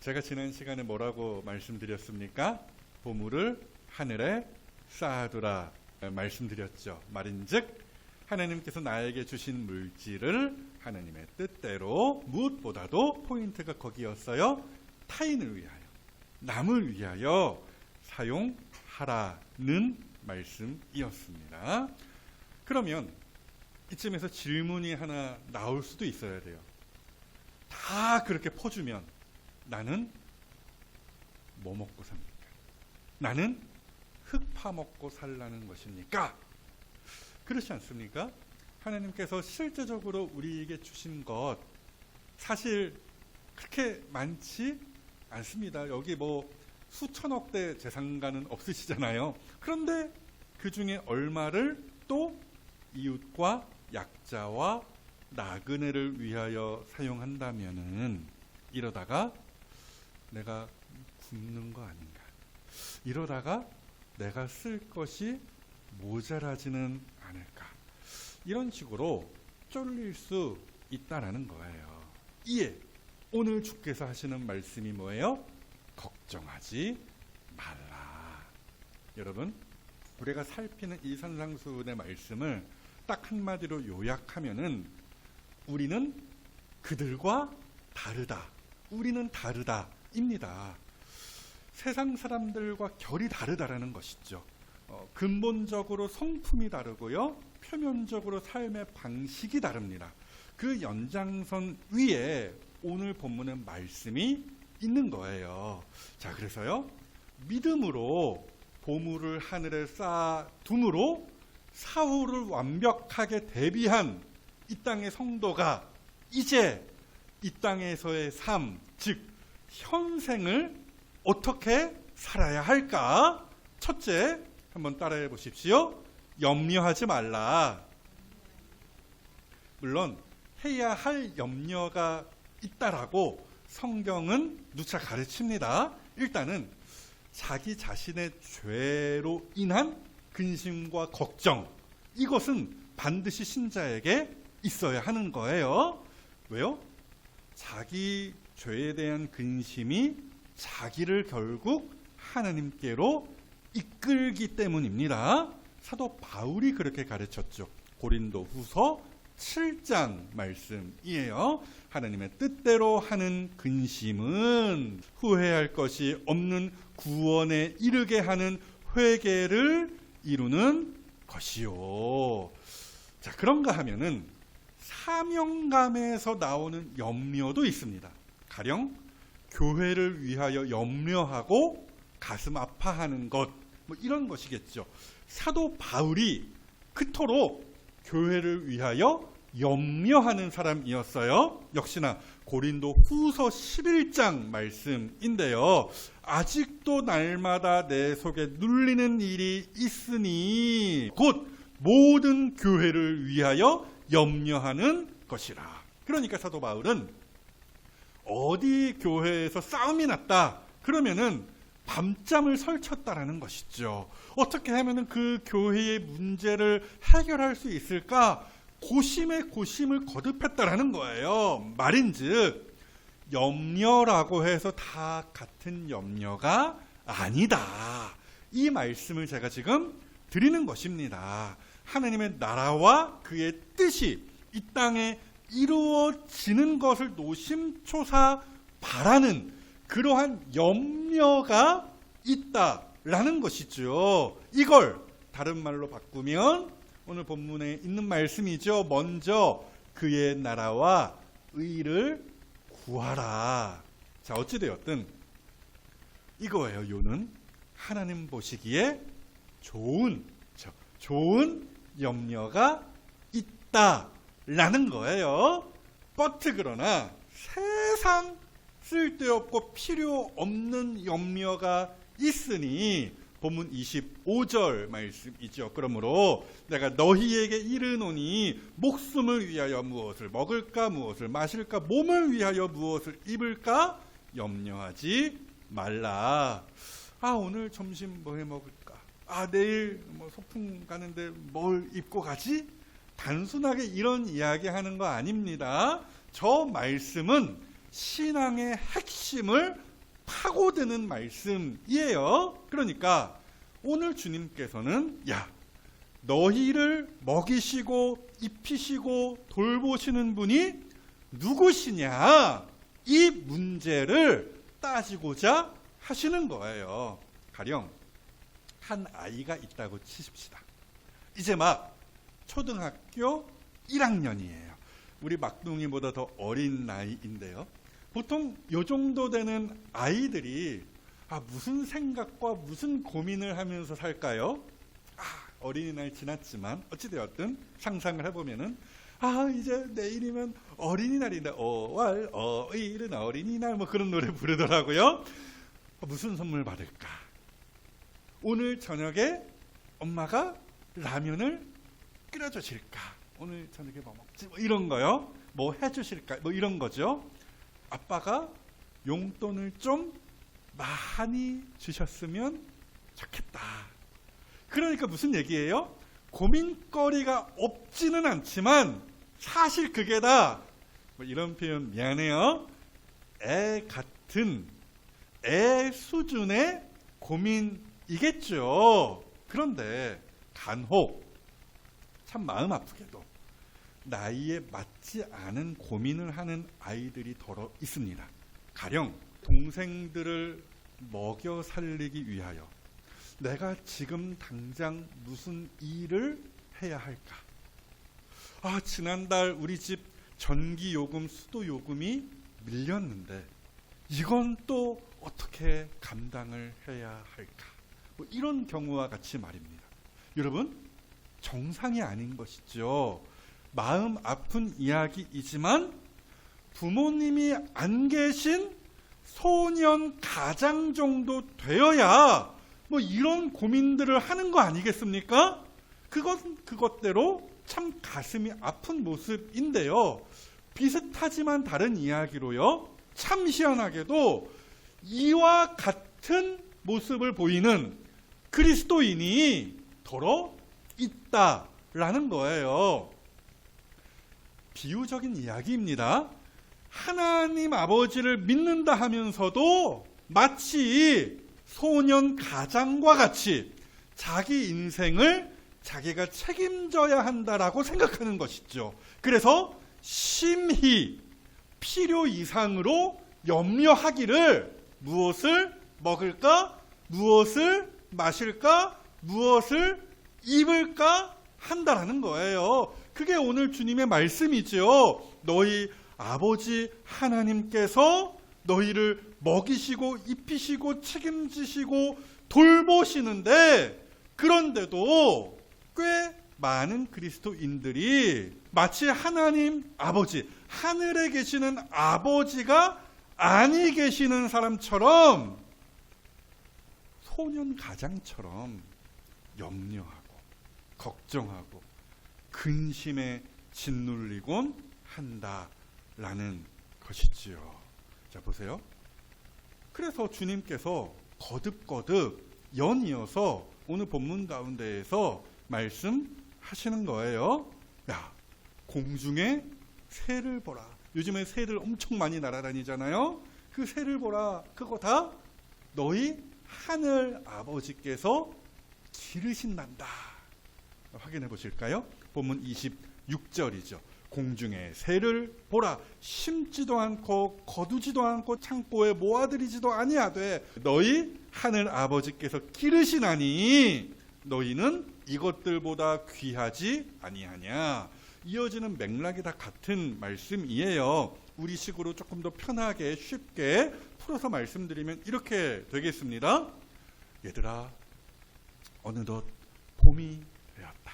제가 지난 시간에 뭐라고 말씀드렸습니까? 보물을 하늘에 쌓아두라 말씀드렸죠. 말인즉 하나님께서 나에게 주신 물질을 하나님의 뜻대로 무엇보다도 포인트가 거기였어요. 타인을 위하여, 남을 위하여 사용하라는 말씀이었습니다. 그러면 이쯤에서 질문이 하나 나올 수도 있어야 돼요. 다 그렇게 퍼주면 나는 뭐 먹고 삽니까? 나는 흙 파먹고 살라는 것입니까? 그렇지 않습니까? 하나님께서 실제적으로 우리에게 주신 것 사실 그렇게 많지 않습니다. 여기 뭐 수천억대 재산가는 없으시잖아요. 그런데 그 중에 얼마를 또 이웃과 약자와 나그네를 위하여 사용한다면은 이러다가 내가 굶는 거 아닌가? 이러다가 내가 쓸 것이 모자라지는 않을까? 이런 식으로 쫄릴 수 있다라는 거예요. 이에 오늘 주께서 하시는 말씀이 뭐예요? 걱정하지 말라. 여러분, 우리가 살피는 이 산상수훈의 말씀을 딱 한마디로 요약하면은 우리는 그들과 다르다. 우리는 다르다. 입니다. 세상 사람들과 결이 다르다라는 것이죠. 근본적으로 성품이 다르고요. 표면적으로 삶의 방식이 다릅니다. 그 연장선 위에 오늘 본문의 말씀이 있는 거예요. 자, 그래서요. 믿음으로 보물을 하늘에 쌓아둠으로 사후를 완벽하게 대비한 이 땅의 성도가 이제 이 땅에서의 삶, 즉 현생을 어떻게 살아야 할까? 첫째, 한번 따라해 보십시오. 염려하지 말라. 물론 해야 할 염려가 있다라고 성경은 누차 가르칩니다. 일단은 자기 자신의 죄로 인한 근심과 걱정, 이것은 반드시 신자에게 있어야 하는 거예요. 왜요? 자기 죄에 대한 근심이 자기를 결국 하나님께로 이끌기 때문입니다. 사도 바울이 그렇게 가르쳤죠. 고린도 후서 7장 말씀이에요. 하나님의 뜻대로 하는 근심은 후회할 것이 없는 구원에 이르게 하는 회개를 이루는 것이요. 자, 그런가 하면은 사명감에서 나오는 염려도 있습니다. 가령 교회를 위하여 염려하고 가슴 아파하는 것, 뭐 이런 것이겠죠. 사도 바울이 그토록 교회를 위하여 염려하는 사람이었어요. 역시나 고린도 후서 11장 말씀인데요. 아직도 날마다 내 속에 눌리는 일이 있으니 곧 모든 교회를 위하여 염려하는 것이라. 그러니까 사도 바울은 어디 교회에서 싸움이 났다 그러면은 밤잠을 설쳤다라는 것이죠. 어떻게 하면은 그 교회의 문제를 해결할 수 있을까? 고심에 고심을 거듭했다라는 거예요. 말인즉 염려라고 해서 다 같은 염려가 아니다. 이 말씀을 제가 지금 드리는 것입니다. 하나님의 나라와 그의 뜻이 이 땅에 이루어지는 것을 노심초사 바라는 그러한 염려가 있다라는 것이죠. 이걸 다른 말로 바꾸면 오늘 본문에 있는 말씀이죠. 먼저 그의 나라와 의를 구하라. 자, 어찌되었든 이거예요. 요는 하나님 보시기에 좋은 염려가 있다라는 거예요. 그러나 세상 쓸데없고 필요 없는 염려가 있으니 본문 25절 말씀이죠. 그러므로 내가 너희에게 이르노니 목숨을 위하여 무엇을 먹을까, 무엇을 마실까, 몸을 위하여 무엇을 입을까 염려하지 말라. 오늘 점심 뭐 해 먹을까? 내일 뭐 소풍 가는데 뭘 입고 가지? 단순하게 이런 이야기 하는 거 아닙니다. 저 말씀은 신앙의 핵심을 파고드는 말씀이에요. 그러니까 오늘 주님께서는 너희를 먹이시고 입히시고 돌보시는 분이 누구시냐, 이 문제를 따지고자 하시는 거예요. 가령 한 아이가 있다고 치십시다. 이제 막 초등학교 1학년이에요. 우리 막둥이보다 더 어린 나이인데요. 보통 요 정도 되는 아이들이 무슨 생각과 무슨 고민을 하면서 살까요? 어린이날 지났지만 어찌되었든 상상을 해보면은 이제 내일이면 어린이날인데 어일은 어린이날 뭐 그런 노래 부르더라고요. 무슨 선물 받을까? 오늘 저녁에 엄마가 라면을 끓여주실까? 오늘 저녁에 뭐 먹지? 뭐 이런 거요. 뭐 해주실까? 뭐 이런 거죠. 아빠가 용돈을 좀 많이 주셨으면 좋겠다. 그러니까 무슨 얘기예요? 고민거리가 없지는 않지만 사실 그게 다 뭐 이런 표현 미안해요. 애 같은 애 수준의 고민이겠죠. 그런데 간혹 참 마음 아프게도 나이에 맞지 않은 고민을 하는 아이들이 더러 있습니다. 가령 동생들을 먹여 살리기 위하여 내가 지금 당장 무슨 일을 해야 할까? 지난달 우리 집 전기요금, 수도요금이 밀렸는데 이건 또 어떻게 감당을 해야 할까? 뭐 이런 경우와 같이 말입니다. 여러분, 정상이 아닌 것이죠. 마음 아픈 이야기이지만 부모님이 안 계신 소년 가장 정도 되어야 뭐 이런 고민들을 하는 거 아니겠습니까? 그것은 그것대로 참 가슴이 아픈 모습인데요. 비슷하지만 다른 이야기로요. 참 희한하게도 이와 같은 모습을 보이는 그리스도인이 더러 있다라는 거예요. 비유적인 이야기입니다. 하나님 아버지를 믿는다 하면서도 마치 소년 가장과 같이 자기 인생을 자기가 책임져야 한다라고 생각하는 것이죠. 그래서 심히 필요 이상으로 염려하기를 무엇을 먹을까? 무엇을 마실까? 무엇을 입을까? 한다라는 거예요. 그게 오늘 주님의 말씀이죠. 너희 아버지 하나님께서 너희를 먹이시고 입히시고 책임지시고 돌보시는데, 그런데도 꽤 많은 그리스도인들이 마치 하나님 아버지, 하늘에 계시는 아버지가 아니 계시는 사람처럼 소년 가장처럼 염려하고 걱정하고 근심에 짓눌리곤 한다라는 것이지요. 자, 보세요. 그래서 주님께서 거듭거듭 연이어서 오늘 본문 가운데에서 말씀하시는 거예요. 공중에 새를 보라. 요즘에 새들 엄청 많이 날아다니잖아요. 그 새를 보라. 그거 다 너희 하늘 아버지께서 기르신단다. 확인해 보실까요? 본문 26절이죠. 공중에 새를 보라. 심지도 않고 거두지도 않고 창고에 모아들이지도 아니하되 너희 하늘 아버지께서 기르시나니 너희는 이것들보다 귀하지 아니하냐. 이어지는 맥락이 다 같은 말씀이에요. 우리식으로 조금 더 편하게 쉽게 풀어서 말씀드리면 이렇게 되겠습니다. 얘들아, 어느덧 봄이 되었다.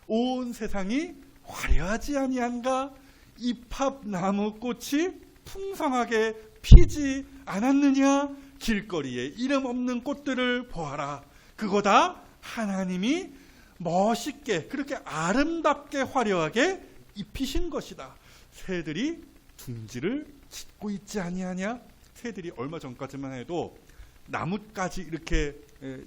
온 세상이 화려하지 아니한가? 이팝나무 꽃이 풍성하게 피지 않았느냐? 길거리에 이름 없는 꽃들을 보아라. 그거 다 하나님이 멋있게, 그렇게 아름답게 화려하게 입히신 것이다. 새들이 둥지를 짓고 있지 아니하냐? 새들이 얼마 전까지만 해도 나뭇가지 이렇게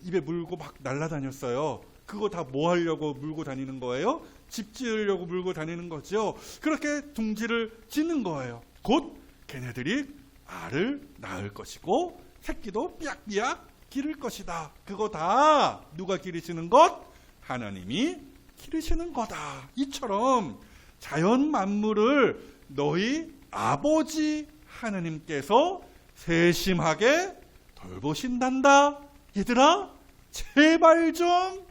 입에 물고 막 날아다녔어요. 그거 다 뭐 하려고 물고 다니는 거예요? 집 지으려고 물고 다니는 거죠. 그렇게 둥지를 짓는 거예요. 곧 걔네들이 알을 낳을 것이고 새끼도 삐약삐약 기를 것이다. 그거 다 누가 기르시는 것? 하나님이 기르시는 거다. 이처럼 자연 만물을 너희 아버지 하나님께서 세심하게 돌보신단다. 얘들아, 제발 좀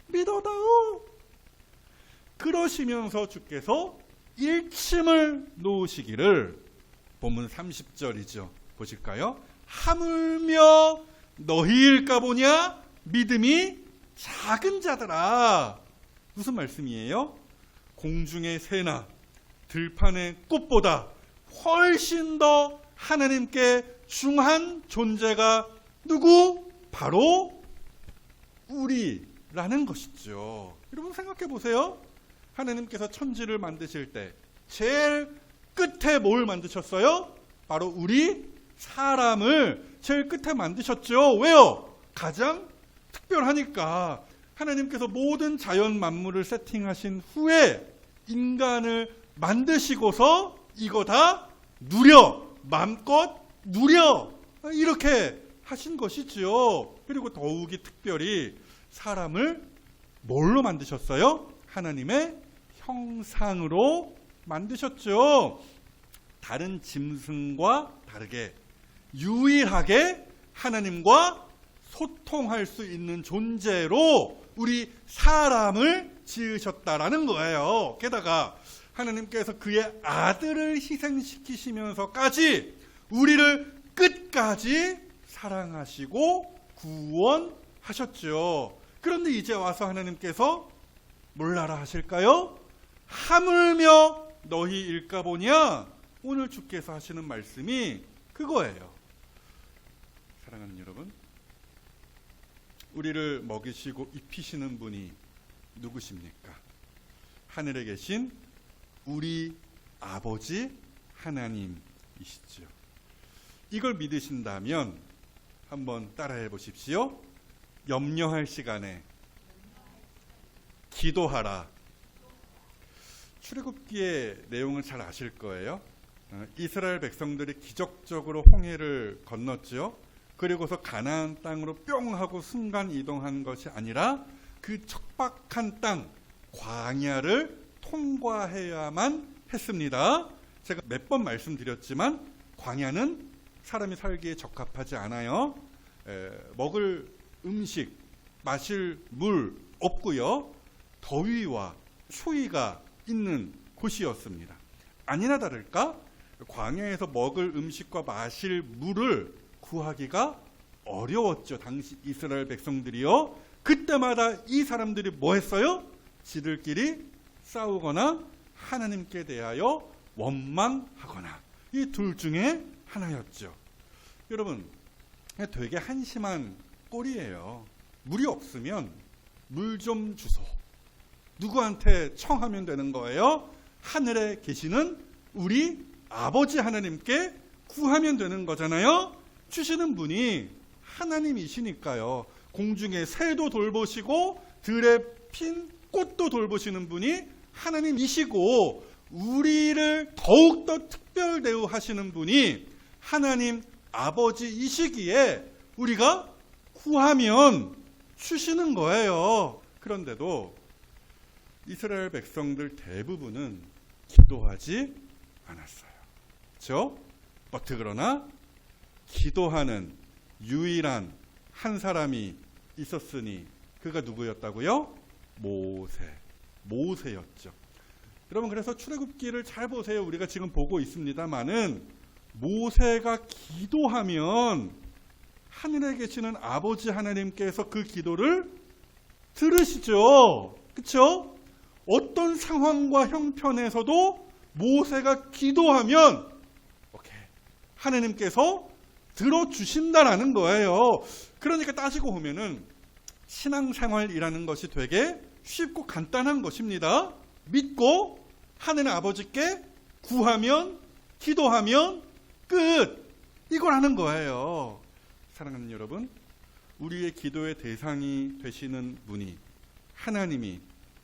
믿어다오. 그러시면서 주께서 일침을 놓으시기를, 본문 30절이죠. 보실까요? 하물며 너희일까 보냐? 믿음이 작은 자들아. 무슨 말씀이에요? 공중의 새나 들판의 꽃보다 훨씬 더 하나님께 중한 존재가 누구? 바로 우리라는 것이죠. 여러분 생각해 보세요. 하나님께서 천지를 만드실 때 제일 끝에 뭘 만드셨어요? 바로 우리 사람을 제일 끝에 만드셨죠. 왜요? 가장 특별하니까. 하나님께서 모든 자연 만물을 세팅하신 후에 인간을 만드시고서 이거 다 누려, 마음껏 누려, 이렇게 하신 것이지요. 그리고 더욱이 특별히 사람을 뭘로 만드셨어요? 하나님의 형상으로 만드셨죠. 다른 짐승과 다르게 유일하게 하나님과 소통할 수 있는 존재로 우리 사람을 지으셨다라는 거예요. 게다가 하나님께서 그의 아들을 희생시키시면서까지 우리를 끝까지 사랑하시고 구원하셨죠. 그런데 이제 와서 하나님께서 몰라라 하실까요? 하물며 너희 일까 보냐? 오늘 주께서 하시는 말씀이 그거예요. 사랑하는 여러분, 우리를 먹이시고 입히시는 분이 누구십니까? 하늘에 계신 우리 아버지 하나님이시죠. 이걸 믿으신다면 한번 따라해 보십시오. 염려할 시간에 기도하라. 출애굽기의 내용을 잘 아실 거예요. 이스라엘 백성들이 기적적으로 홍해를 건넜죠. 그리고서 가나안 땅으로 뿅 하고 순간 이동한 것이 아니라 그 척박한 땅 광야를 통과해야만 했습니다. 제가 몇 번 말씀드렸지만 광야는 사람이 살기에 적합하지 않아요. 먹을 음식, 마실 물 없고요. 더위와 추위가 있는 곳이었습니다. 아니나 다를까 광야에서 먹을 음식과 마실 물을 구하기가 어려웠죠. 당시 이스라엘 백성들이요. 그때마다 이 사람들이 뭐 했어요? 지들끼리 싸우거나 하나님께 대하여 원망하거나, 이 둘 중에 하나였죠. 여러분, 되게 한심한 꼴이에요. 물이 없으면 물 좀 주소. 누구한테 청하면 되는 거예요? 하늘에 계시는 우리 아버지 하나님께 구하면 되는 거잖아요. 주시는 분이 하나님이시니까요. 공중의 새도 돌보시고 들에 핀 꽃도 돌보시는 분이 하나님이시고, 우리를 더욱더 특별 대우하시는 분이 하나님 아버지이시기에 우리가 구하면 주시는 거예요. 그런데도 이스라엘 백성들 대부분은 기도하지 않았어요. 그렇죠? 그러나 기도하는 유일한 한 사람이 있었으니 그가 누구였다고요? 모세였죠. 여러분, 그래서 출애굽기를 잘 보세요. 우리가 지금 보고 있습니다마는 모세가 기도하면 하늘에 계시는 아버지 하나님께서 그 기도를 들으시죠. 그렇죠? 어떤 상황과 형편에서도 모세가 기도하면 하나님께서 들어주신다라는 거예요. 그러니까 따지고 보면은 신앙생활이라는 것이 되게 쉽고 간단한 것입니다. 믿고 하늘 아버지께 구하면, 기도하면 끝. 이걸 하는 거예요. 사랑하는 여러분, 우리의 기도의 대상이 되시는 분이 하나님이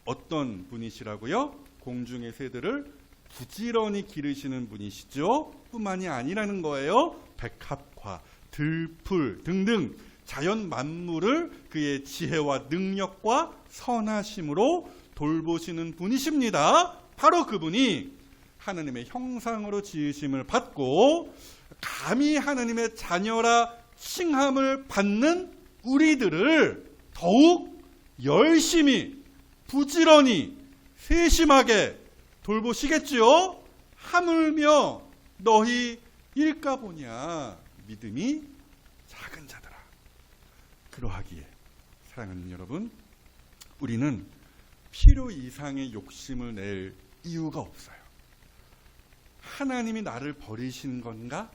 어떤 분이시라고요? 공중의 새들을 부지런히 기르시는 분이시죠. 뿐만이 아니라는 거예요. 백합과 들풀 등등 자연 만물을 그의 지혜와 능력과 선하심으로 돌보시는 분이십니다. 바로 그분이 하나님의 형상으로 지으심을 받고 감히 하나님의 자녀라 칭함을 받는 우리들을 더욱 열심히 부지런히 세심하게 돌보시겠지요. 하물며 너희 일까보냐 믿음이 작은 자들아. 그러하기에 사랑하는 여러분, 우리는 필요 이상의 욕심을 낼 이유가 없어요. 하나님이 나를 버리신 건가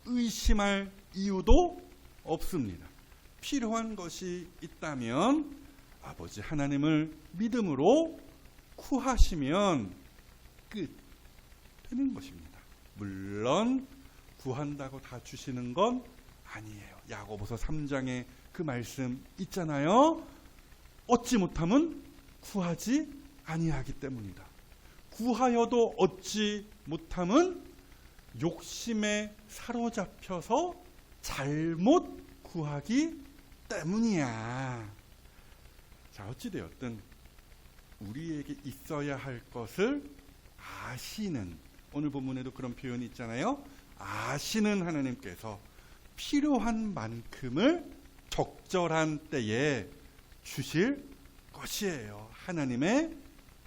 의심할 이유도 없습니다. 필요한 것이 있다면 아버지 하나님을 믿음으로 구하시면 끝 되는 것입니다. 물론 구한다고 다 주시는 건 아니에요. 야고보서 3장에 그 말씀 있잖아요. 얻지 못함은 구하지 아니하기 때문이다. 구하여도 얻지 못함은 욕심에 사로잡혀서 잘못 구하기 때문이야. 자, 어찌되었든 우리에게 있어야 할 것을 아시는, 오늘 본문에도 그런 표현이 있잖아요. 아시는 하나님께서 필요한 만큼을 적절한 때에 주실 것이에요. 하나님의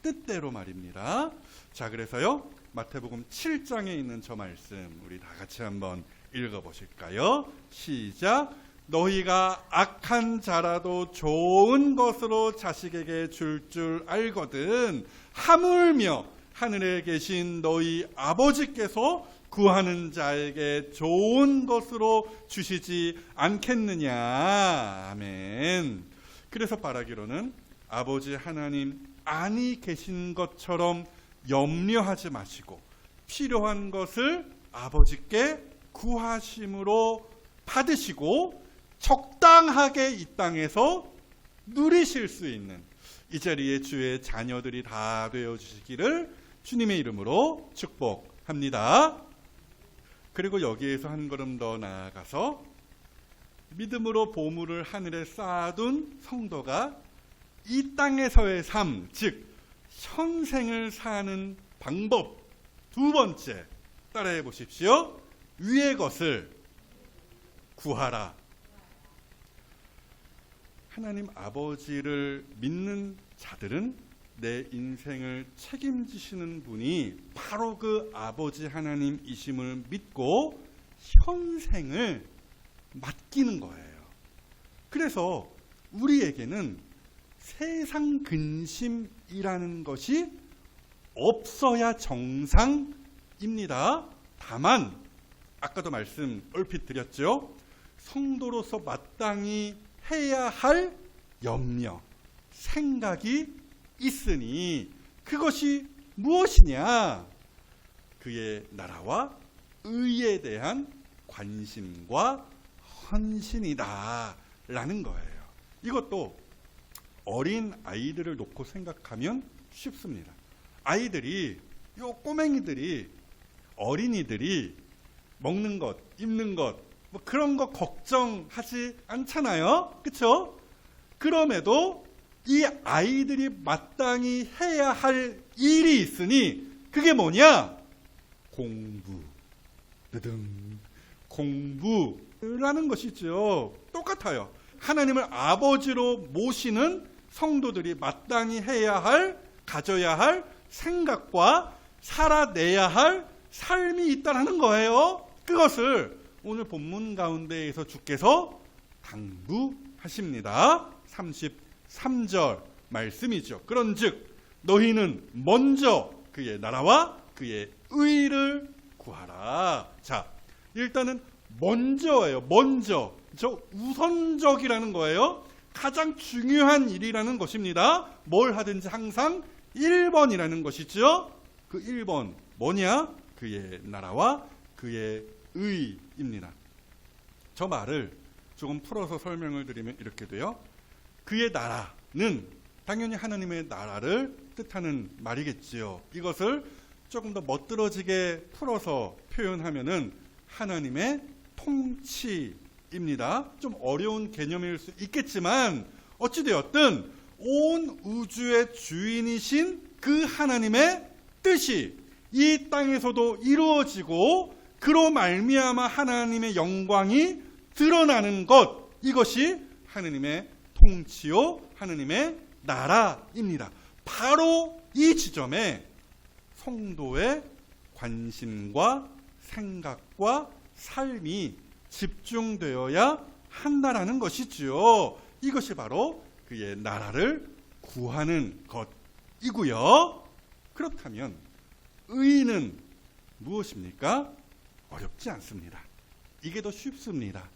뜻대로 말입니다. 자, 그래서요, 마태복음 7장에 있는 저 말씀 우리 다 같이 한번 읽어보실까요? 시작. 너희가 악한 자라도 좋은 것으로 자식에게 줄 알거든 하물며 하늘에 계신 너희 아버지께서 구하는 자에게 좋은 것으로 주시지 않겠느냐. 아멘. 그래서 바라기로는 아버지 하나님 안이 계신 것처럼 염려하지 마시고 필요한 것을 아버지께 구하심으로 받으시고 적당하게 이 땅에서 누리실 수 있는 이 자리에 주의 자녀들이 다 되어주시기를 주님의 이름으로 축복합니다. 그리고 여기에서 한 걸음 더 나아가서 믿음으로 보물을 하늘에 쌓아둔 성도가 이 땅에서의 삶, 즉 현생을 사는 방법 두 번째 따라해 보십시오. 위의 것을 구하라. 하나님 아버지를 믿는 자들은 내 인생을 책임지시는 분이 바로 그 아버지 하나님이심을 믿고 현생을 맡기는 거예요. 그래서 우리에게는 세상 근심이라는 것이 없어야 정상입니다. 다만 아까도 말씀 얼핏 드렸죠. 성도로서 마땅히 해야 할 염려, 생각이 있으니 그것이 무엇이냐? 그의 나라와 의에 대한 관심과 헌신이다 라는 거예요. 이것도 어린 아이들을 놓고 생각하면 쉽습니다. 아이들이, 요 꼬맹이들이, 어린이들이 먹는 것, 입는 것, 뭐 그런 거 걱정하지 않잖아요. 그렇죠? 그럼에도 이 아이들이 마땅히 해야 할 일이 있으니 그게 뭐냐? 공부. 공부라는 것이죠. 똑같아요. 하나님을 아버지로 모시는 성도들이 마땅히 해야 할, 가져야 할 생각과 살아내야 할 삶이 있다는 거예요. 그것을 오늘 본문 가운데에서 주께서 당부하십니다. 33절 말씀이죠. 그런즉 너희는 먼저 그의 나라와 그의 의를 구하라. 자, 일단은 먼저예요. 먼저. 저 우선적이라는 거예요. 가장 중요한 일이라는 것입니다. 뭘 하든지 항상 1번이라는 것이죠. 그 1번 뭐냐? 그의 나라와 그의 의입니다. 저 말을 조금 풀어서 설명을 드리면 이렇게 돼요. 그의 나라는 당연히 하나님의 나라를 뜻하는 말이겠지요. 이것을 조금 더 멋들어지게 풀어서 표현하면은 하나님의 통치입니다. 좀 어려운 개념일 수 있겠지만 어찌되었든 온 우주의 주인이신 그 하나님의 뜻이 이 땅에서도 이루어지고 그로 말미암아 하나님의 영광이 드러나는 것, 이것이 하나님의 통치요 하나님의 나라입니다. 바로 이 지점에 성도의 관심과 생각과 삶이 집중되어야 한다라는 것이지요. 이것이 바로 그의 나라를 구하는 것이고요. 그렇다면 의는 무엇입니까? 어렵지 않습니다. 이게 더 쉽습니다.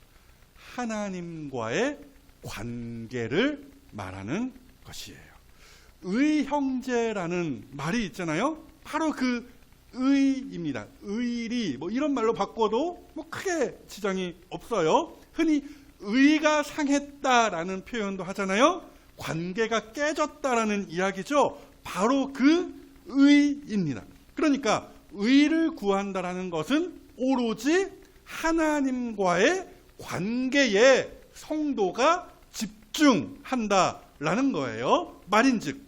하나님과의 관계를 말하는 것이에요. 의형제라는 말이 있잖아요. 바로 그 의입니다. 의리 이런 말로 바꿔도 크게 지장이 없어요. 흔히 의가 상했다라는 표현도 하잖아요. 관계가 깨졌다라는 이야기죠. 바로 그 의입니다. 그러니까 의를 구한다라는 것은 오로지 하나님과의 관계에 성도가 집중한다라는 거예요. 말인즉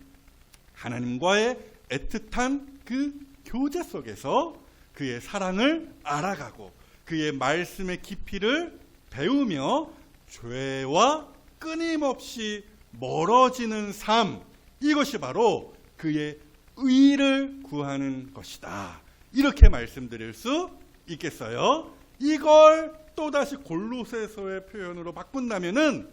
하나님과의 애틋한 그 교제 속에서 그의 사랑을 알아가고 그의 말씀의 깊이를 배우며 죄와 끊임없이 멀어지는 삶, 이것이 바로 그의 의를 구하는 것이다. 이렇게 말씀드릴 수 있겠어요. 이걸 또다시 골로새서의 표현으로 바꾼다면은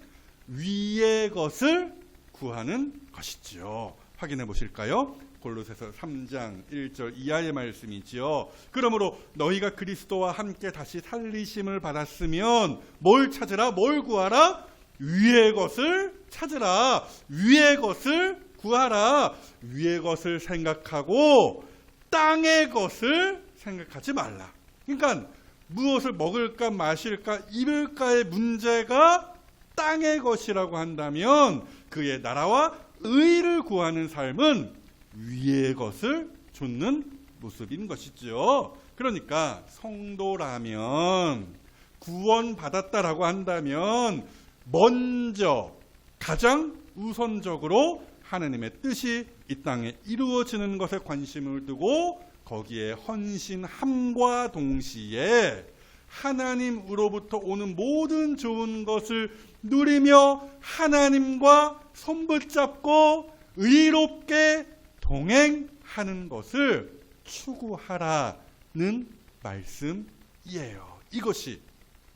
위의 것을 구하는 것이지요. 확인해 보실까요? 골로새서 3장 1절 이하의 말씀이지요. 그러므로 너희가 그리스도와 함께 다시 살리심을 받았으면 뭘 찾으라? 뭘 구하라? 위의 것을 찾으라. 위의 것을 구하라. 위의 것을 생각하고 땅의 것을 생각하지 말라. 그러니까 무엇을 먹을까 마실까 입을까의 문제가 땅의 것이라고 한다면 그의 나라와 의를 구하는 삶은 위의 것을 좇는 모습인 것이죠. 그러니까 성도라면 구원받았다라고 한다면 먼저 가장 우선적으로 하나님의 뜻이 이 땅에 이루어지는 것에 관심을 두고 거기에 헌신함과 동시에 하나님으로부터 오는 모든 좋은 것을 누리며 하나님과 손붙잡고 의롭게 동행하는 것을 추구하라는 말씀이에요. 이것이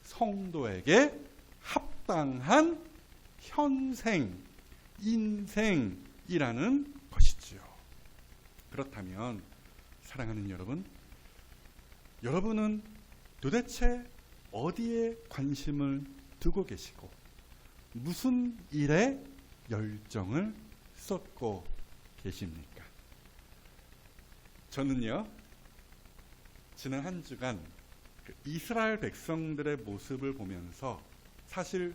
성도에게 합당한 현생, 인생이라는 것이지요. 그렇다면 사랑하는 여러분, 여러분은 도대체 어디에 관심을 두고 계시고 무슨 일에 열정을 쏟고 계십니까? 저는요, 지난 한 주간 이스라엘 백성들의 모습을 보면서 사실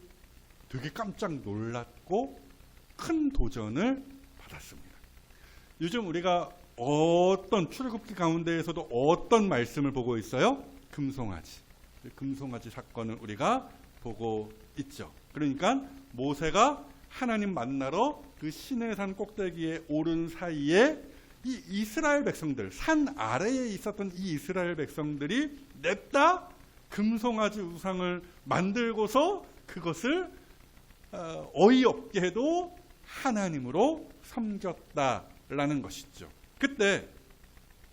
되게 깜짝 놀랐고 큰 도전을 받았습니다. 요즘 우리가 어떤 출애굽기 가운데에서도 어떤 말씀을 보고 있어요? 금송아지 사건을 우리가 보고 있죠. 그러니까 모세가 하나님 만나러 그 시내산 꼭대기에 오른 사이에 이 이스라엘 백성들, 산 아래에 있었던 이 이스라엘 백성들이 냅다 금송아지 우상을 만들고서 그것을 어이없게도 하나님으로 섬겼다라는 것이죠. 그때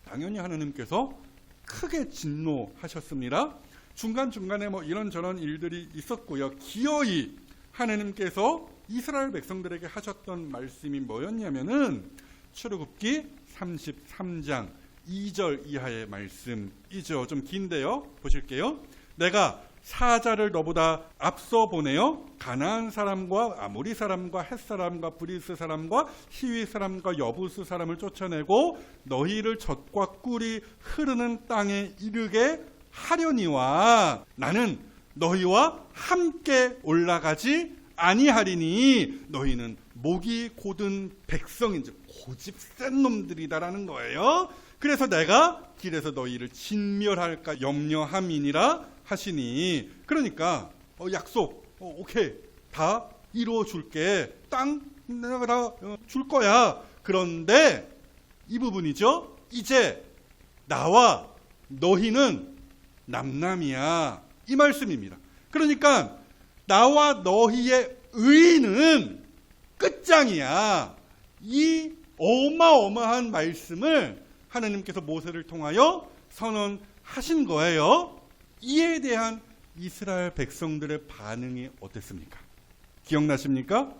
당연히 하나님께서 크게 진노하셨습니다. 중간중간에 이런저런 일들이 있었고요. 기어이 하나님께서 이스라엘 백성들에게 하셨던 말씀이 뭐였냐면은 출애굽기 33장 2절 이하의 말씀이죠. 좀 긴데요. 보실게요. 내가 사자를 너보다 앞서 보내어 가나안 사람과 아모리 사람과 헷 사람과 브리스 사람과 히위 사람과 여부스 사람을 쫓아내고 너희를 젖과 꿀이 흐르는 땅에 이르게 하려니와 나는 너희와 함께 올라가지 아니하리니 너희는 목이 곧은 백성인지 고집 센 놈들이다라는 거예요. 그래서 내가 길에서 너희를 진멸할까 염려함이니라 하시니, 그러니까 약속 오케이 다 이루어 줄게, 땅 내가 다 줄 거야. 그런데 이 부분이죠. 이제 나와 너희는 남남이야, 이 말씀입니다. 그러니까 나와 너희의 의는 끝장이야. 이 어마어마한 말씀을 하나님께서 모세를 통하여 선언하신 거예요. 이에 대한 이스라엘 백성들의 반응이 어땠습니까? 기억나십니까?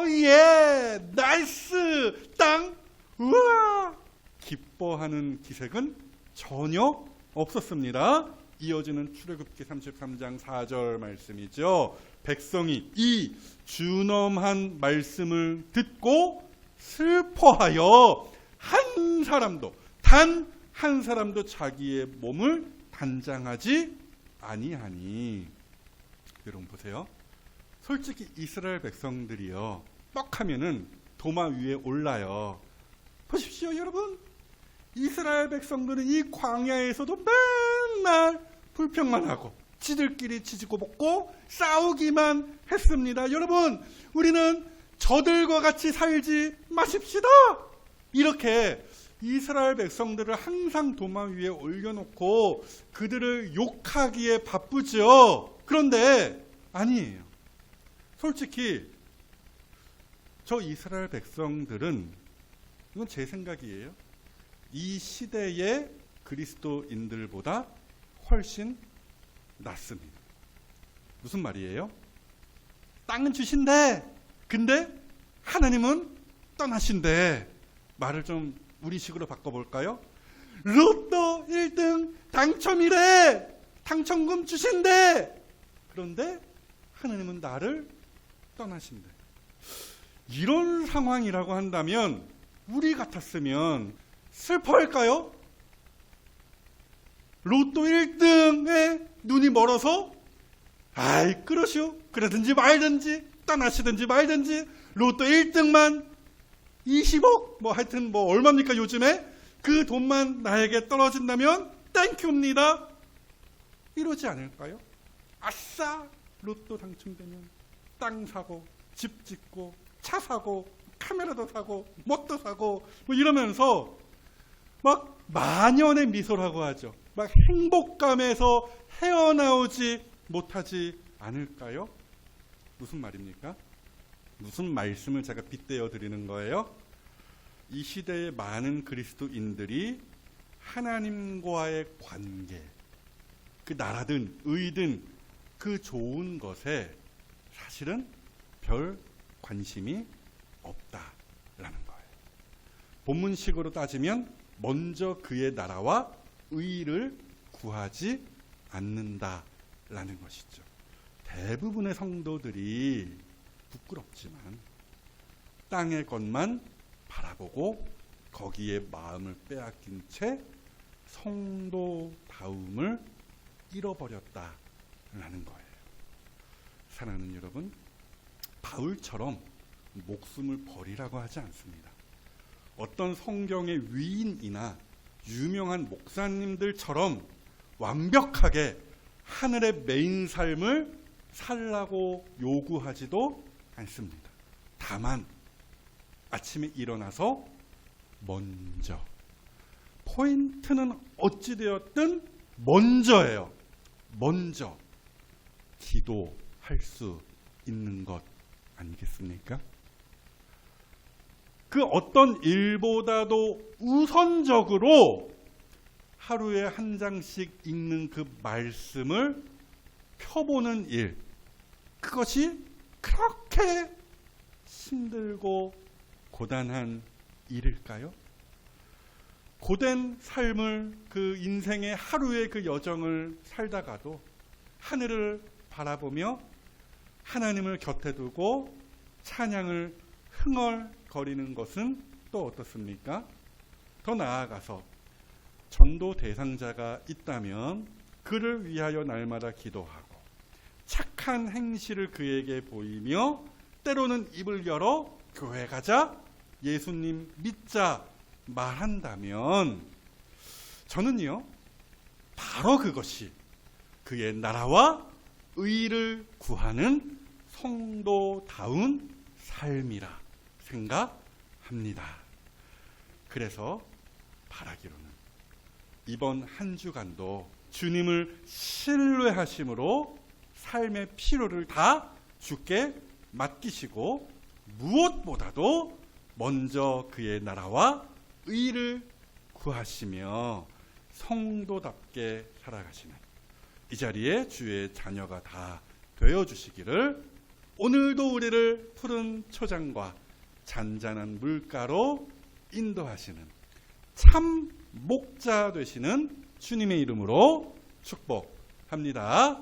예, 나이스, 땅, 우와, 기뻐하는 기색은 전혀 없었습니다. 이어지는 출애굽기 33장 4절 말씀이죠. 백성이 이 준엄한 말씀을 듣고 슬퍼하여 한 사람도, 단 한 사람도 자기의 몸을 단장하지 아니하니. 여러분 보세요. 솔직히 이스라엘 백성들이요, 뻑하면은 도마 위에 올라요. 보십시오 여러분, 이스라엘 백성들은 이 광야에서도 맨날 불평만 하고 지들끼리 지지고 볶고 싸우기만 했습니다. 여러분, 우리는 저들과 같이 살지 마십시다. 이렇게 이스라엘 백성들을 항상 도마 위에 올려놓고 그들을 욕하기에 바쁘죠. 그런데 아니에요. 솔직히 저 이스라엘 백성들은, 이건 제 생각이에요, 이 시대의 그리스도인들보다 훨씬 낫습니다. 무슨 말이에요? 땅은 주신대, 근데 하나님은 떠나신대. 말을 좀 우리식으로 바꿔볼까요? 로또 1등 당첨이래, 당첨금 주신대, 그런데 하나님은 나를 떠나신대. 이런 상황이라고 한다면 우리 같았으면 슬퍼할까요? 로또 1등에 눈이 멀어서 아이 그러시오, 그러든지 말든지, 떠나시든지 말든지, 로또 1등만 20억 뭐 하여튼 뭐 얼마입니까 요즘에, 그 돈만 나에게 떨어진다면 땡큐입니다, 이러지 않을까요? 아싸, 로또 당첨되면 땅 사고 집 짓고 차 사고 카메라도 사고 뭣도 사고 뭐 이러면서 막 만연의 미소라고 하죠. 막 행복감에서 헤어나오지 못하지 않을까요? 무슨 말입니까? 무슨 말씀을 제가 빗대어 드리는 거예요? 이 시대의 많은 그리스도인들이 하나님과의 관계, 그 나라든 의든 그 좋은 것에 사실은 별 관심이 없다라는 거예요. 본문식으로 따지면 먼저 그의 나라와 의를 구하지 않는다라는 것이죠. 대부분의 성도들이 부끄럽지만 땅의 것만 바라보고 거기에 마음을 빼앗긴 채 성도다움을 잃어버렸다라는 거예요. 사랑하는 여러분, 바울처럼 목숨을 버리라고 하지 않습니다. 어떤 성경의 위인이나 유명한 목사님들처럼 완벽하게 하늘의 메인 삶을 살라고 요구하지도 않습니다. 다만 아침에 일어나서 먼저, 포인트는 어찌되었든 먼저예요. 먼저 기도할 수 있는 것 아니겠습니까? 그 어떤 일보다도 우선적으로 하루에 한 장씩 읽는 그 말씀을 펴보는 일, 그것이 그렇게 힘들고 고단한 일일까요? 고된 삶을, 그 인생의 하루의 그 여정을 살다가도 하늘을 바라보며 하나님을 곁에 두고 찬양을 흥얼거리는 것은 또 어떻습니까? 더 나아가서 전도 대상자가 있다면 그를 위하여 날마다 기도하고 착한 행실을 그에게 보이며 때로는 입을 열어 교회 가자, 예수님 믿자 말한다면 저는요, 바로 그것이 그의 나라와 의를 구하는 성도다운 삶이라 생각합니다. 그래서 바라기로는 이번 한 주간도 주님을 신뢰하심으로 삶의 필요를 다 주께 맡기시고 무엇보다도 먼저 그의 나라와 의를 구하시며 성도답게 살아가시는 이 자리에 주의 자녀가 다 되어주시기를, 오늘도 우리를 푸른 초장과 잔잔한 물가로 인도하시는 참 목자 되시는 주님의 이름으로 축복합니다.